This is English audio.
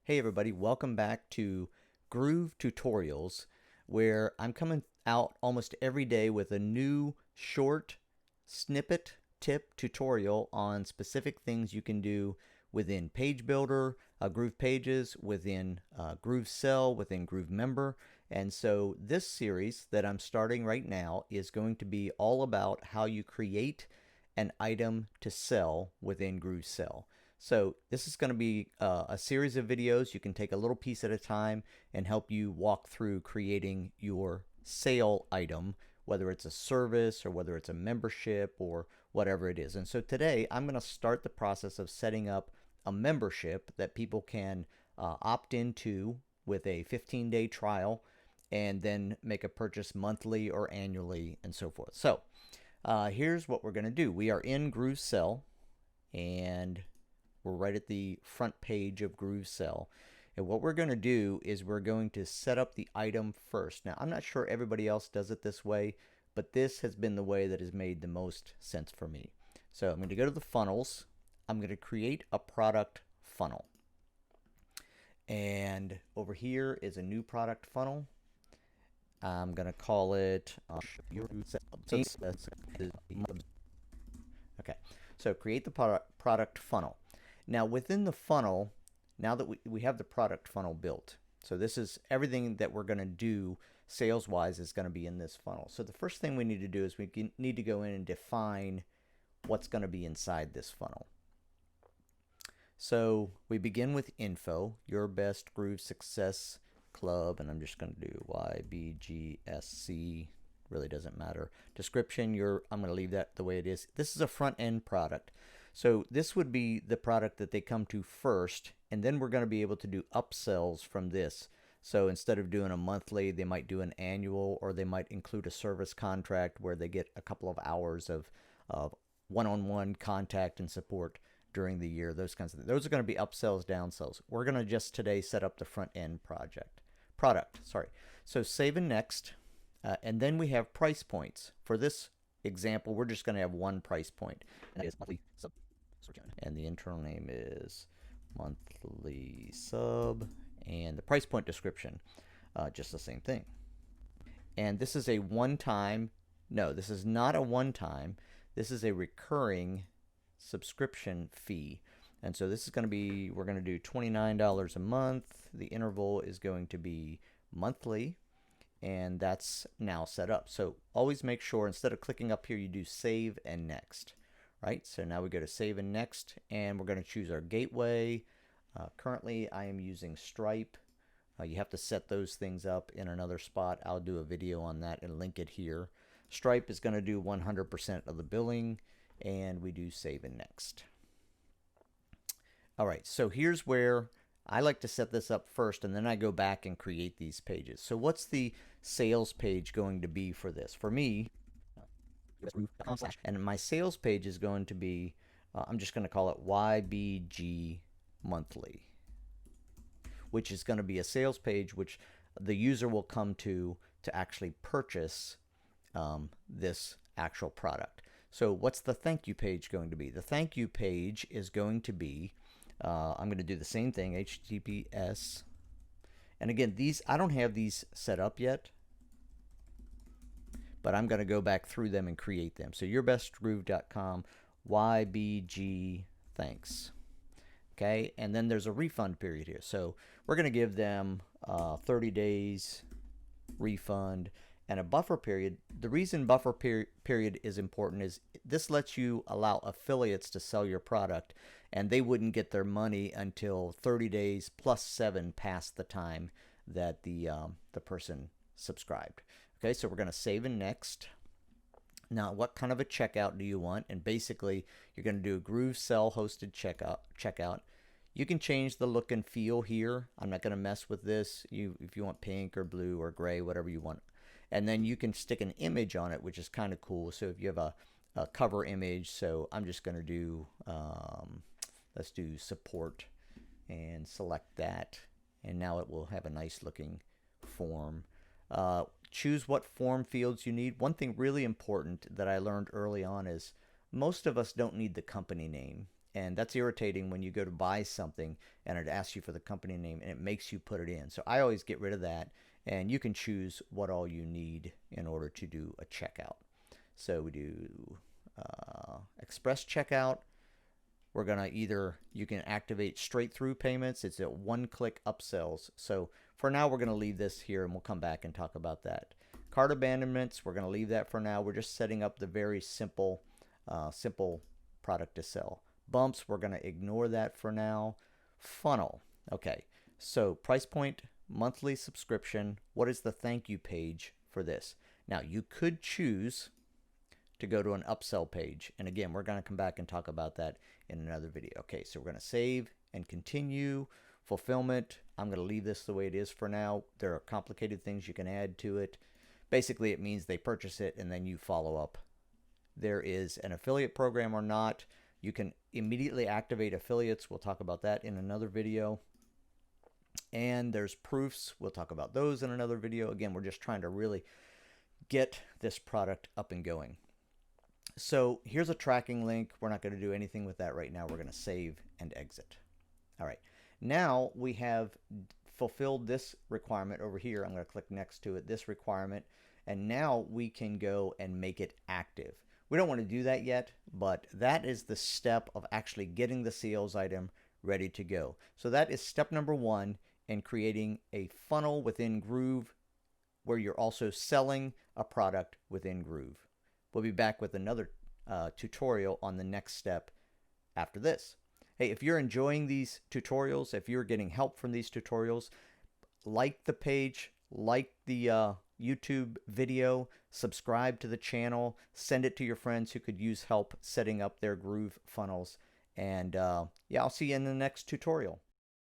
Hey everybody, welcome back to Groove Tutorials, where I'm coming out almost every day with a new short snippet tip tutorial on specific things you can do within Page Builder, Groove Pages, within Groove Cell, within Groove Member. And so this series that I'm starting right now is going to be all about how you create an item to sell within Groove Cell. So this is going to be a series of videos. You can take a little piece at a time and help you walk through creating your sale item, whether it's a service or whether it's a membership or whatever it is. And so today I'm going to start the process of setting up a membership that people can opt into with a 15-day trial and then make a purchase monthly or annually and so forth. So here's what we're going to do. We are in Groove Cell and we're right at the front page of Groove Cell. And what we're going to do is we're going to set up the item first. Now, I'm not sure everybody else does it this way, but this has been the way that has made the most sense for me. So I'm going to go to the funnels. I'm going to create a product funnel. And over here is a new product funnel. I'm going to call it okay. So create the product funnel. Now within the funnel, now that we have the product funnel built, so this is everything that we're going to do sales-wise is going to be in this funnel. So the first thing we need to do is we need to go in and define what's going to be inside this funnel. So we begin with info, your best Groove Success Club, and I'm just going to do YBGSC, really doesn't matter. Description, I'm going to leave that the way it is. This is a front-end product. So this would be the product that they come to first, and then we're going to be able to do upsells from this. So instead of doing a monthly, they might do an annual, or they might include a service contract where they get a couple of hours of one-on-one contact and support during the year, those kinds of things. Those are going to be upsells, downsells. We're going to just today set up the front-end product. So save and next, and then we have price points. For this example, we're just going to have one price point, and that is monthly sub. And the internal name is monthly sub, and the price point description, just the same thing. And this is a one-time, no, this is not a one-time, this is a recurring subscription fee. And so this is going to be, we're going to do $29 a month. The interval is going to be monthly, and that's now set up. So always make sure instead of clicking up here, you do save and next. Right, so now we go to save and next, and we're going to choose our gateway. Currently, I am using Stripe. You have to set those things up in another spot. I'll do a video on that and link it here. Stripe is going to do 100% of the billing, and we do save and next. All right, so here's where I like to set this up first, and then I go back and create these pages. So what's the sales page going to be for this? For me, and my sales page is going to be, I'm just going to call it YBG monthly, which is going to be a sales page which the user will come to actually purchase this actual product. So what's the thank you page going to be? The thank you page is going to be, I'm going to do the same thing, HTTPS. And again, these, I don't have these set up yet, but I'm going to go back through them and create them. So yourbestgroove.com, YBG, thanks. Okay, and then there's a refund period here. So we're going to give them 30 days refund and a buffer period. The reason buffer period is important is this lets you allow affiliates to sell your product, and they wouldn't get their money until 30 days plus 7 past the time that the person subscribed. Okay, so we're going to save and next. Now, what kind of a checkout do you want? And basically, you're going to do a Groove Cell hosted checkout. You can change the look and feel here. I'm not going to mess with this. If you want pink or blue or gray, whatever you want. And then you can stick an image on it, which is kind of cool. So if you have a cover image, so I'm just going to do, let's do support and select that. And now it will have a nice looking form. Choose what form fields you need. One thing really important that I learned early on is most of us don't need the company name. And that's irritating when you go to buy something and it asks you for the company name and it makes you put it in. So I always get rid of that, and you can choose what all you need in order to do a checkout. So we do express checkout. We're going to you can activate straight through payments. It's a one-click upsells. So for now, we're going to leave this here and we'll come back and talk about that. Cart abandonments, we're going to leave that for now. We're just setting up the very simple product to sell. Bumps, we're going to ignore that for now. Funnel, okay. So price point, monthly subscription. What is the thank you page for this? Now you could choose to go to an upsell page. And again, we're going to come back and talk about that in another video. Okay, so we're going to save and continue. Fulfillment, I'm going to leave this the way it is for now. There are complicated things you can add to it. Basically, it means they purchase it and then you follow up. There is an affiliate program or not. You can immediately activate affiliates. We'll talk about that in another video. And there's proofs. We'll talk about those in another video. Again, we're just trying to really get this product up and going. So here's a tracking link. We're not going to do anything with that right now. We're going to save and exit. All right. Now we have fulfilled this requirement over here. I'm going to click next to it, this requirement. And now we can go and make it active. We don't want to do that yet, but that is the step of actually getting the sales item ready to go. So that is step number 1 in creating a funnel within Groove where you're also selling a product within Groove. We'll be back with another tutorial on the next step after this. Hey, if you're enjoying these tutorials, if you're getting help from these tutorials, like the page, like the YouTube video, subscribe to the channel, send it to your friends who could use help setting up their Groove funnels. And yeah, I'll see you in the next tutorial.